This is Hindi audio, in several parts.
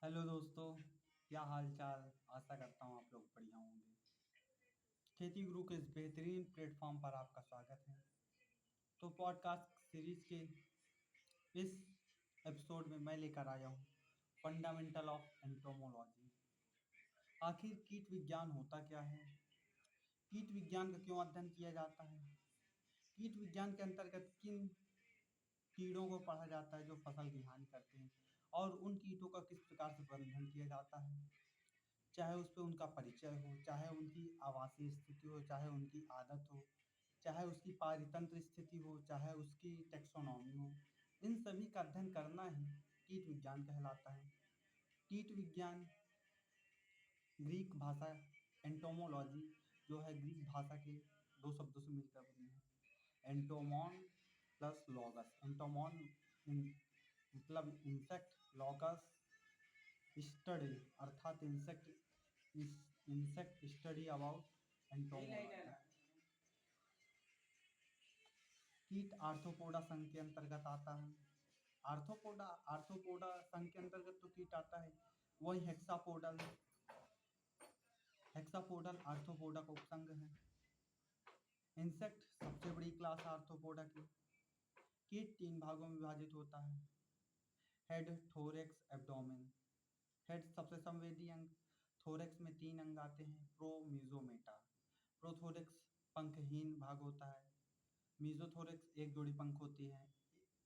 हेलो दोस्तों, क्या हाल चाल। आशा करता हूँ आप लोग बढ़िया होंगे। खेती गुरु के इस बेहतरीन प्लेटफॉर्म पर आपका स्वागत है। तो पॉडकास्ट सीरीज के इस एपिसोड में मैं लेकर आया हूँ फंडामेंटल ऑफ एंटोमोलॉजी। आखिर कीट विज्ञान होता क्या है, कीट विज्ञान का क्यों अध्ययन किया जाता है, कीट विज्ञान के अंतर्गत किन कीड़ों को पढ़ा जाता है जो फसल की हानि करते हैं, और उन कीटों का किस प्रकार से प्रबंधन किया जाता है, चाहे उस पे उनका परिचय हो, चाहे उनकी आवासीय स्थिति हो, चाहे उनकी आदत हो, चाहे उसकी पारितंत्र स्थिति हो, चाहे उसकी टेक्सोनॉमी हो। इन सभी का अध्ययन करना ही कीट विज्ञान कहलाता है। कीट विज्ञान ग्रीक भाषा एंटोमोलॉजी जो है ग्रीक भाषा के दो शब्दों से मिलकर बनी है। एंटोमॉन प्लस लॉगस। एंटोमॉन मतलब इंसेक्ट, लॉगस स्टडी अर्थात इंसेक्ट स्टडी अबाउट एंटोमोलॉजी। कीट आर्थ्रोपोडा संघ के अंतर्गत आता है। आर्थ्रोपोडा आर्थ्रोपोडा संघ के अंतर्गत तो कीट आता है। वही हेक्सापोडल आर्थ्रोपोडा का उपसंघ है। इंसेक्ट सबसे बड़ी क्लास है आर्थ्रोपोडा की। कीट तीन भागों में विभाजित होता है। Head, thorax, abdomen. हेड सबसे संवेदी अंग। थोरेक्स में तीन अंग आते हैं, प्रो, मीजो, मेटा। प्रोथोरेक्स पंखहीन भाग होता है। मीजोथोरेक्स एक जोड़ी पंख होती है,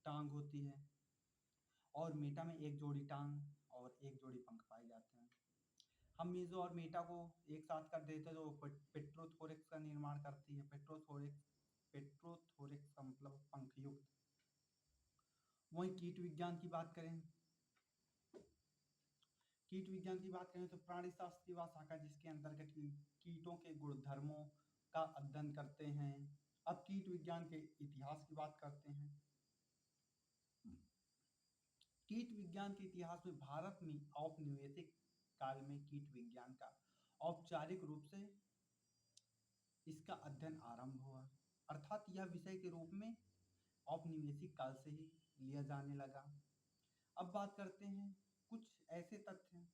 टांग होती है। और मेटा में एक जोड़ी टांग और एक जोड़ी पंख पाए जाते हैं। हम मीजो और मेटा को एक साथ कर देते हैं तो पेट्रोथोरेक्स का निर्माण करती है। पेट्रोथोरेक्स का मतलब पंखयुक्त। वहीं कीट विज्ञान की बात करें तो प्राणी शास्त्र की वह शाखा जिसके अंतर्गत कीटों के गुणधर्मों का अध्ययन करते हैं। अब कीट विज्ञान के इतिहास की बात करते हैं। कीट विज्ञान के इतिहास में भारत में औपनिवेशिक काल में कीट विज्ञान का औपचारिक रूप से इसका अध्ययन आरंभ हुआ, अर्थात यह विषय के रूप में औपनिवेशिक काल से ही लिया जाने लगा। अब बात करते हैं कुछ ऐसे तथ्य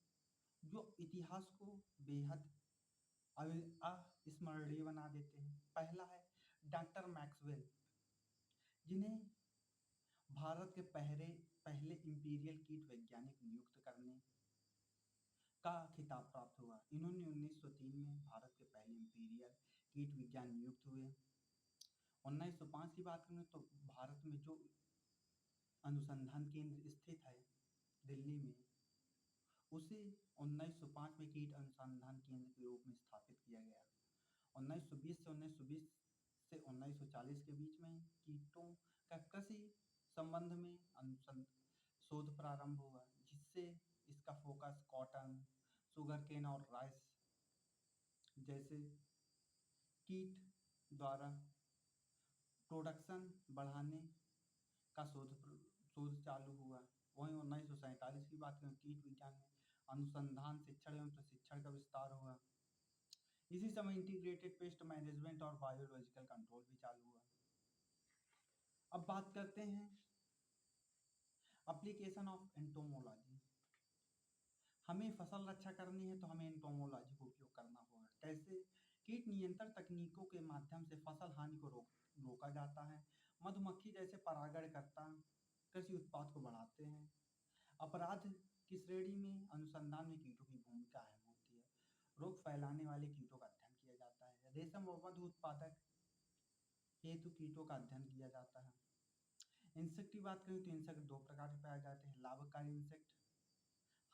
जो इतिहास को बेहद अविस्मरणीय बना देते हैं। पहला है डॉक्टर मैक्सवेल, जिन्हें भारत के पहले पहले इंपीरियल कीट वैज्ञानिक नियुक्त करने का खिताब प्राप्त हुआ। इन्होंने 1903 में भारत के पहले इंपीरियल कीट विज्ञान नियुक्त हुए। 1905 की बात करें तो भारत में जो अनुसंधान केंद्र स्थित है दिल्ली में, उसे 1905 में कीट अनुसंधान केंद्र के रूप में स्थापित किया गया। 1920 से 1940 के बीच में कीटों का कृषि संबंध में शोध प्रारंभ हुआ, जिससे इसका फोकस कॉटन, शुगर केन और राइस जैसे कीट द्वारा प्रोडक्शन बढ़ाने का शोध चालू हुआ। वहीं 1947 की बात करें, कीट विज्ञान में अनुसंधान, शिक्षण एवं प्रशिक्षण का विस्तार हुआ। इसी समय इंटीग्रेटेड पेस्ट मैनेजमेंट और बायोलॉजिकल कंट्रोल भी चालू हुआ। अब बात करते हैं एप्लीकेशन ऑफ एंटोमोलॉजी। हमें फसल रक्षा करनी है तो हमें एंटोमोलॉजी का उपयोग करना होगा। कैसे? कीट नियंत्रण तकनीकों के माध्यम से फसल हानि को रोका जाता है। मधुमक्खी जैसे परागणकर्ता कृषि उत्पाद को बढ़ाते हैं। अपराध की श्रेणी में अनुसंधान में कीटों की भूमिका अहम होती है। रोग फैलाने वाले कीटों का अध्ययन किया जाता है। रेशम व मधु उत्पादक हेतु कीटों का अध्ययन किया जाता है। इंसेक्ट की बात करें तो इंसेक्ट दो प्रकार के पाए जाते हैं, लाभकारी इंसेक्ट,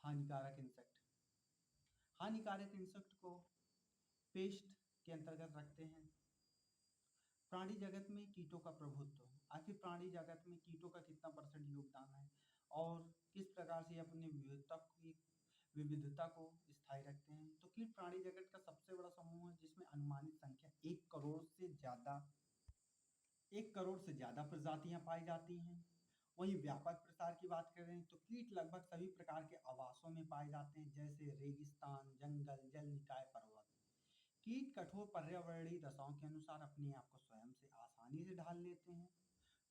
हानिकारक इंसेक्ट। हानिकारक इंसेक्ट को पेस्ट के अंतर्गत रखते हैं। प्राणी जगत में कीटों का प्रभुत्व। आखिर प्राणी जगत में कीटों का कितना परसेंट योगदान है और किस प्रकार से अपनी विविधता को स्थायी रखते हैं। तो कीट प्राणी जगत का सबसे बड़ा समूह है, जिसमें अनुमानित संख्या 1 करोड़ से ज्यादा प्रजातियां पाई जाती हैं। वहीं व्यापक प्रसार की बात करें तो कीट लगभग सभी प्रकार के आवासों में पाए जाते हैं, जैसे रेगिस्तान, जंगल, जल निकाय, पर्वत। कीट कठोर पर्यावरणीय दशाओं के अनुसार अपने आप को स्वयं से आसानी से ढाल लेते हैं।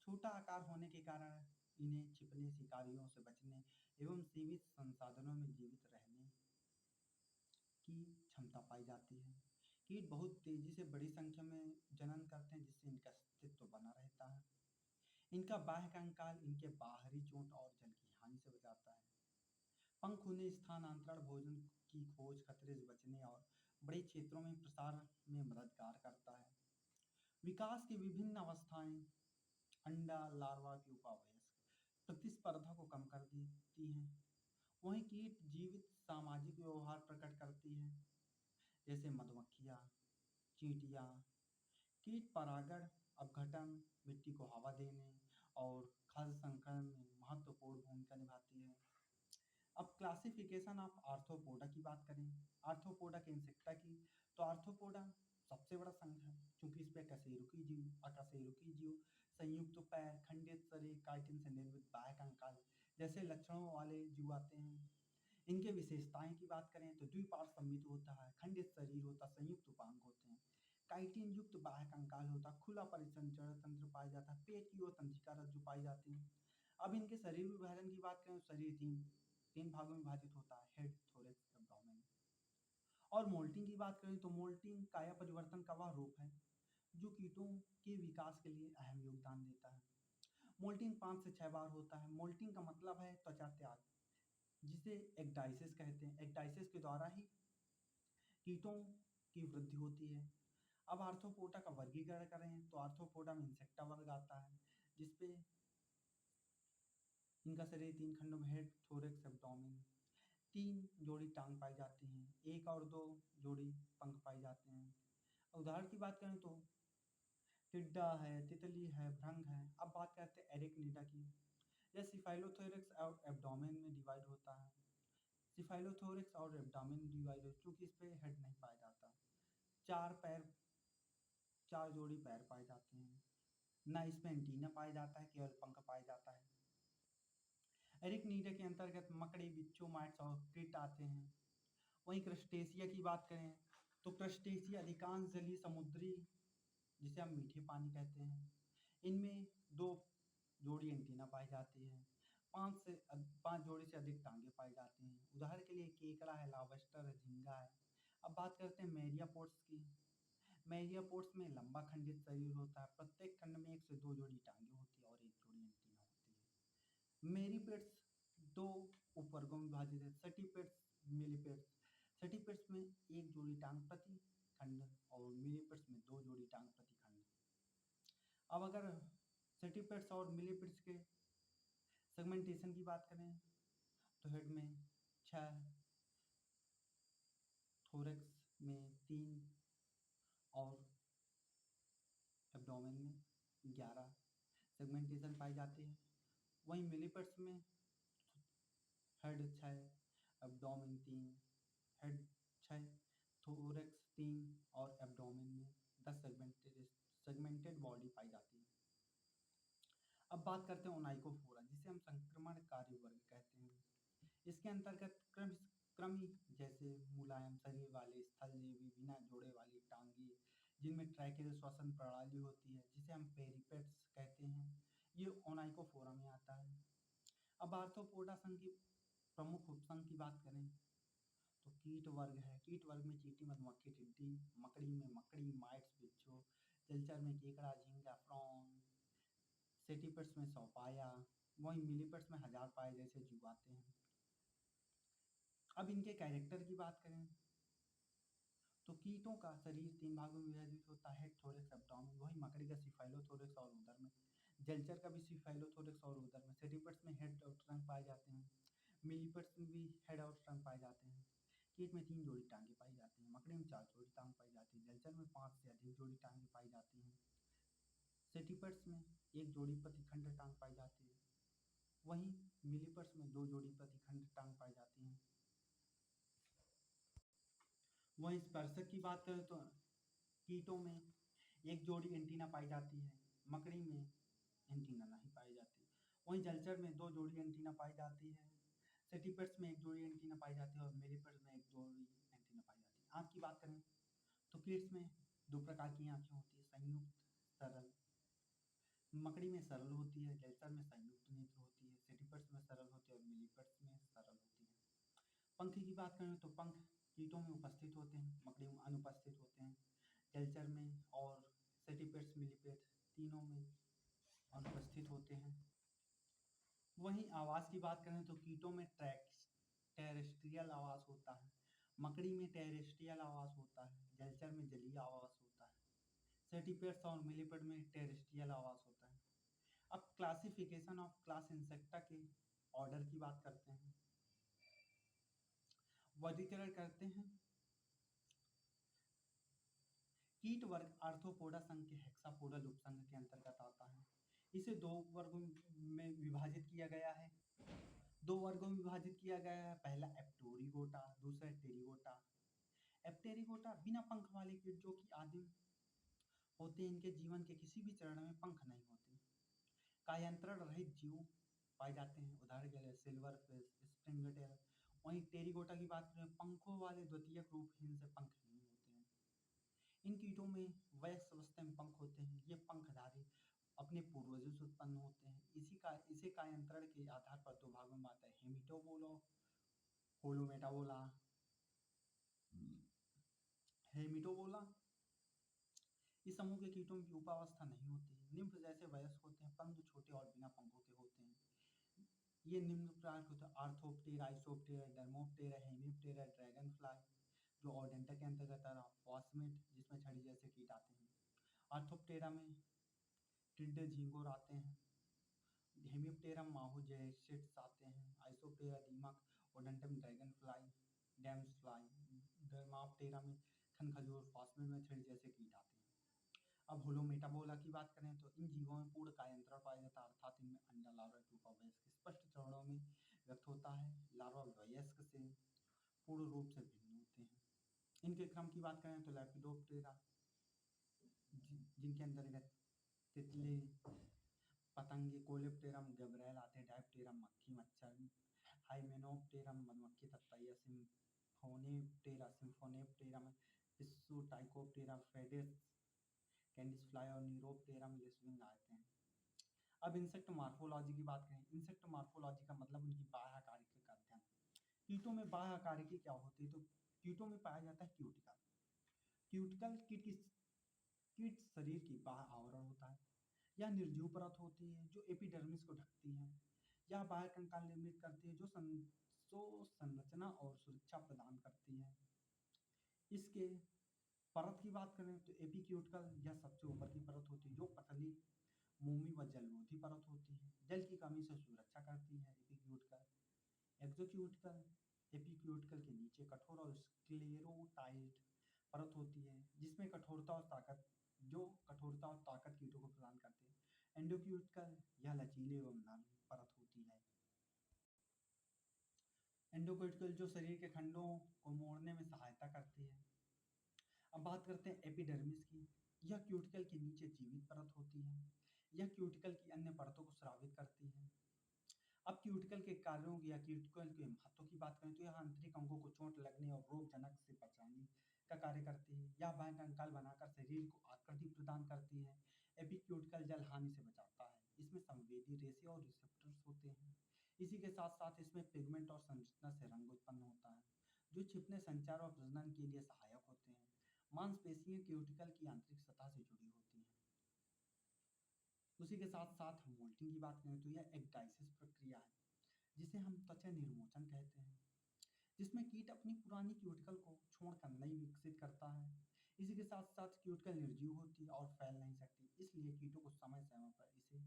छोटा आकार होने के कारण इन्हें छिपने, शिकारियों से बचने एवं सीमित संसाधनों में जीवित रहने की क्षमता पाई जाती है। कीट बहुत तेजी से बड़ी संख्या में जनन करते हैं, जिससे इनका अस्तित्व बना रहता है। इनका बाह्य कंकाल इनके बाहरी चोट और जल की हानि से बचाता है। पंख उन्हें स्थानांतरण, भोजन की खोज, खतरे से बचने और बड़े क्षेत्रों में प्रसार में मददगार करता है। विकास की विभिन्न अवस्थाएं अंडा, लार्वा, प्यूपा, वयस्क प्रतिस्पर्धा को कम कर देती हैं। वहीं कीट जीवित सामाजिक व्यवहार प्रकट करती है, जैसे मधुमक्खियाँ, चींटियाँ। कीट परागण, अपघटन, मिट्टी को हवा देने और खाद्य संकलन में महत्वपूर्ण भूमिका निभाती है। अब क्लासिफिकेशन ऑफ आर्थ्रोपोडा की बात करें, आर्थ्रोपोडा के इंसेक्टा की, तो आर्थ्रोपोडा सबसे बड़ा संघ है, क्योंकि इस पे अकशेरुकी जीव, संयुक्त पैर, खंडित शरीर, काइटिन से निर्मित बाह्य कंकाल जैसे लक्षणों वाले जीव आते हैं। इनके विशेषताएं की बात करें तो द्विपार्श्व सममित होता है, खंडित शरीर होता है, संयुक्त उपांग होते हैं, काइटिन युक्त बाह्य कंकाल होता है, खुला परिसंचरण तंत्र पाया जाता है, पेट की ओर तंत्रिका रज्जु पाई जाती है। अब इनके शरीर विभाजन की बात करें तो शरीर तीन भागों में विभाजित होता है, हेड, थोरैक्स, एब्डोमेन। और मोल्टिंग की बात करें तो मोल्टिंग काया परिवर्तन का वह रूप है जो कीटों के विकास के लिए अहम योगदान देता है। मोल्टिंग 5 से 6 बार होता है। मोल्टिंग का मतलब है त्वचा त्याग, जिसे एक्डाइसिस कहते हैं। एक्डाइसिस के द्वारा ही कीटों की वृद्धि होती है। अब आर्थ्रोपोडा का वर्गीकरण करें तो आर्थ्रोपोडा में इंसेक्टा वर्ग आता है, जिसपे इनका शरीर 3 खंडों में, हेड, थोरैक्स, एब्डोमेन। 3 जोड़ी टांग पाई जाती हैं, 1 और 2 जोड़ी पंख पाए जाते हैं। उदाहरण की बात करें तो टिड्डा है, तितली है, भृंग है। अब बात करते हैं एरिकनिडा की। यह सिफाइलोथोरैक्स और एब्डोमेन में डिवाइड होता है। सिफाइलोथोरैक्स और एब्डोमेन डिवाइड हो, चूंकि इस पे हेड नहीं पाया जाता। 4 पैर, 4 जोड़ी पैर पाए जाते हैं। ना इसमें एंटीना पाया जाता है, केवल पंख पाया जाता है। एरिकनिडा के अंतर्गत मकड़ी, बिच्छू, माइट्स और कीट आते हैं। वहीं क्रस्टेशिया की बात करें तो क्रस्टेशिया अधिकांश जलीय समुद्री, जिसे हम मीठे पानी कहते हैं, इनमें 2 जोड़ी एंटीना पाई जाती है। 5 जोड़ी से अधिक टांगे पाई जाती हैं। उदाहरण के लिए केकड़ा है, लॉबस्टर है, झींगा है। अब बात करते हैं मेरियापोड्स की। मेरियापोड्स में लंबा खंडित शरीर होता है। प्रत्येक खंड में 1 से 2 जोड़ी टांगे होती है और 1 जोड़ी एंटीना होती है। मेरीपेड्स 2 उपवर्गों में विभाजित है, सेटिपेड्स, मिलीपेड्स। सेटिपेड्स में 1 जोड़ी टांग प्रति खंड और मिलीपेड्स में 2 जोड़ी टांग प्रति खंड। अब अगर सेटिपेड्स और मिलीपेड्स के सेगमेंटेशन की बात करें तो हेड में 6, थोरैक्स में 3 और एब्डोमेन में 11 सेगमेंटेशन पाई जाती है। वहीं मिलीपेड्स में हेड 6, एब्डोमेन 3, हेड 6, थोरैक्स 3 और एब्डोमेन में 10 सेगमेंटेड बॉडी पाई जाती है। अब बात करते हैं ओनाइकोफोरा, जिसे हम संक्रमणकारी वर्ग कहते हैं। इसके अंतर्गत कृमि जैसे मुलायम शरीर वाले स्थलजीवी, बिना जोड़े वाली टांगे, जिनमें ट्रैकेल श्वसन प्रणाली होती है, जिसे हम पेरिपेट्स कहते हैं, ये ओनाइकोफोरा में आता है। अब आर्थ्रोपोडा संघ की प्रमुख उपसंघ की बात करें तो कीट वर्ग है। कीट वर्ग में चींटी, मधुमक्खी, टिड्डी, मकड़ी में मकड़ी, माइट्स, बिच्छू, जलचर में केकड़ा, झींगा, प्रॉन, सेटिपेट्स में सौपाया, वहीं मिलीपेट्स में हजार पाए जैसे जीव आते हैं। अब इनके कैरेक्टर की बात करें तो कीटों का शरीर 3 भागों में विभाजित होता है, हेड, थोरैक्स, एब्डोमेन। वहीं मकड़ी का सिफाइलोथोरैक्स और उदर में, जलचर का भी सिफाइलोथोरैक्स और उदर में। सेटिपेट्स में हेड और ट्रंक पाए जाते हैं। मिलीपेट्स में भी हेड और ट्रंक पाए जाते हैं। कीट में 3 जोड़ी टांगे पाई जाती हैं। मकड़ी में 4 जोड़ी टांग पाई जाती है। जलचर में 5 से अधिक जोड़ी टांगे पाई जाती हैं। सेटिपेट्स में 1 जोड़ी प्रतिखंड टांग पाई जाती है। वहीं मिलीपेट्स में 2 जोड़ी प्रतिखंड टांग पाई जाती हैं। वहीं स्पर्शक की बात करें तो कीटों में 1 जोड़ी एंटीना पाई जाती है। मकड़ी में एंटीना नहीं पाई जाती। वहीं जलचर में 2 जोड़ी एंटीना पाई जाती है। सेटिपेट्स में 1 जोड़ी एंटीना पाई जाती है और मिलीपेट्स में 1 जोड़ी एंटीना पाई जाती है। आँख की बात करें तो कीट्स में 2 प्रकार की आँखें होती है, संयुक्त, सरल। मकड़ी में सरल होती है, जलचर में संयुक्त नेत्र होती है, सेटिपेट्स स्टीपर्ड्स में सरल होती है और मिलीपर्ड्स में सरल होती है। पंख की बात करें तो पंख कीटों में उपस्थित होते हैं, मकड़ियों में अनुपस्थित होते हैं, जलचर में और सेटिपेट्स मिलीपेट्स तीनों में अनुपस्थित होते हैं। वहीं आवाज़ की बात करें तो कीटों में टेरेस्ट्रियल आवाज़ होता है, मकड़ी में टेरेस्ट्रियल आवाज़ होता है, जलचर में जलीय आवाज़ होता है, सेटिपेट्स और मिलीपेड में टेरेस्ट्रियल आवाज़ होता है। अब क्लासिफिकेशन ऑफ क्लास इंसेक्टा के ऑर्डर की बात करते हैं, वर्गीकरण करते हैं। कीट वर्ग आर्थ्रोपोडा संघ के हेक्सापोडल उपसंघ के अंतर्गत आता है। इसे दो वर्गों में विभाजित किया गया है। पहला एप्टेरिगोटा, दूसरा टेरिगोटा। एप्टेरिगोटा बिना पंख वाले कीट जो कि आदिम होते हैं, इनके जीवन के किसी भी चरण में पंख नहीं होते, कायांतरण रहित जीव पाए जाते हैं, उदाहरण के लिए सिल्वर फिश, स्प्रिंगटेल। वहीं टेरिगोटा की बात करें, पंखों वाले द्वितीयक रूपहीन से पंखहीन होते हैं। इन कीटों में वयस्क अवस्था में पंख होते हैं। ये पंखधारी अपने पूर्वजों से उत्पन्न होते हैं। इसे कायांतरण के आधार पर दो भागों में बांटा है, हेमिटोबोला, होलोमेटाबोला। हेमिटोबोला इस समूह के कीटों की उपावस्था नहीं होती, निम्फ जैसे वयस्क होते हैं परंतु छोटे और बिना पंखों के होते हैं। ये निम्न प्रकार के होते हैं, Orthoptera, Isoptera, डर्मोप्टेरा, Hemiptera, dragon fly जो ऑर्डेंटा के अंतर्गत आ रहा, फॉस्मेट जिसमें छड़ी जैसे कीट आते हैं, आर्थोप्टेरा में टिड्डे झींगुर आते हैं, हेमिप्टेरम माहू जैसिड्स आते हैं, आइसोप्टेरा दीमक, ओडेंटम ड्रैगन फ्लाई, डैम्स फ्लाई, डर्माप्टेरा में खनखजूर, फॉस्मेट में छड़ी जैसे कीट आते हैं। अब होलोमेटाबोला की बात करें तो इन जीवों में पूर्ण कायांतरण पाया जाता है, अर्थात इनमें अंडा, लार्वा, प्यूपा, वयस्क स्पष्ट चरणों में व्यक्त होता है। लार्वा वयस्क से पूर्ण रूप से भिन्न होते हैं। इनके क्रम की बात करें तो लैपिडोप्टेरा जिनके अंतर्गत तितली, पतंगे, कोलेप्टेरम, गबरैल आते हैं, डायप्टेरम मक्खी मच्छर, हाइमेनोप्टेरम मधुमक्खी ततैया, सिम्फोनेप्टेरम पिस्सू, टाइकोप्टेरा, फेडिस, कैंडिस फ्लाई और नीरोप्टेरा में लिस्विंग आते हैं। अब इंसेक्ट मार्फोलॉजी की बात करें, इंसेक्ट मार्फोलॉजी का मतलब उनकी बाह्य आकारिकी का अध्ययन। कीटों में बाह्य आकारिकी क्या होती है, तो कीटों में पाया जाता है क्यूटिकल। क्यूटिकल कीट शरीर की बाह्य आवरण होता है। यह निर्जीव परत होती है जो एपिडर्मिस को ढकती है। यह बाह्य कंकाल निर्मित करती है जो संरचना और सुरक्षा प्रदान करती है। इसके परत की बात करें तो एपिक्यूटिकल यह सबसे ऊपर की परत होती है जो पतली, मोमी व जलरोधी परत होती है, जल की कमी से सुरक्षा करती है। एपिक्यूटिकल एक्सोक्यूटिकल एपिक्यूटिकल के नीचे कठोर और स्क्लेरोटाइड परत होती है जिसमें कठोरता और ताकत कीटों को प्रदान करते हैं। एंडोक्यूटिकल यह लचीले एवं नरम परत होती है। एंडोक्यूटिकल जो शरीर के खंडों को मोड़ने में सहायता करती है। अब बात करते हैं एपिडर्मिस की। यह क्यूटिकल के नीचे जीवित परत होती है। यह क्यूटिकल की अन्य परतों को स्रावित करती है। अब क्यूटिकल के कार्यों या क्यूटिकल के महत्व की बात करें तो यह आंतरिक अंगों को चोट लगने और रोगजनक से बचाने का कार्य करती है। यह बाह्य कंकाल बनाकर शरीर को आकृति प्रदान करती है। एपिक्यूटिकल जल हानि से बचाता है। इसमें संवेदी रेशे और रिसेप्टर्स होते हैं। इसी के साथ साथ इसमें पिगमेंट और संरचना से रंग उत्पन्न होता है जो छिपने, संचार और प्रजनन के लिए सहायक होते हैं। मांसपेशियां क्यूटिकल की आंतरिक सतह से जुड़ी होती हैं। उसी के साथ साथ हम मोल्टिंग की बात करें तो यह एक डाइसिस प्रक्रिया है जिसे हम त्वचा निर्मोचन कहते हैं, जिसमें कीट अपनी पुरानी क्यूटिकल को छोड़कर नई विकसित करता है। इसी के साथ साथ क्यूटिकल निर्जीव होती है और फैल नहीं सकती, इसलिए कीटों को समय समय पर इसे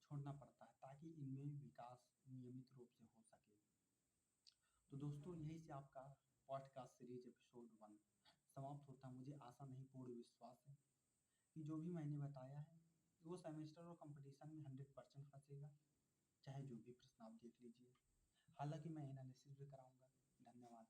छोड़ना पड़ता है ताकि इनमें विकास नियमित रूप से हो सके। तो दोस्तों यही से आपका पॉडकास्ट सीरीज एपिसोड 1 समाप्त होता है। मुझे आशा नहीं पूर्ण विश्वास है कि जो भी मैंने बताया है वो सेमेस्टर और कंपटीशन में 100% फंसेगा, चाहे जो भी प्रश्न आप देख लीजिए। हालांकि मैं एनालिसिस भी कराऊंगा। धन्यवाद।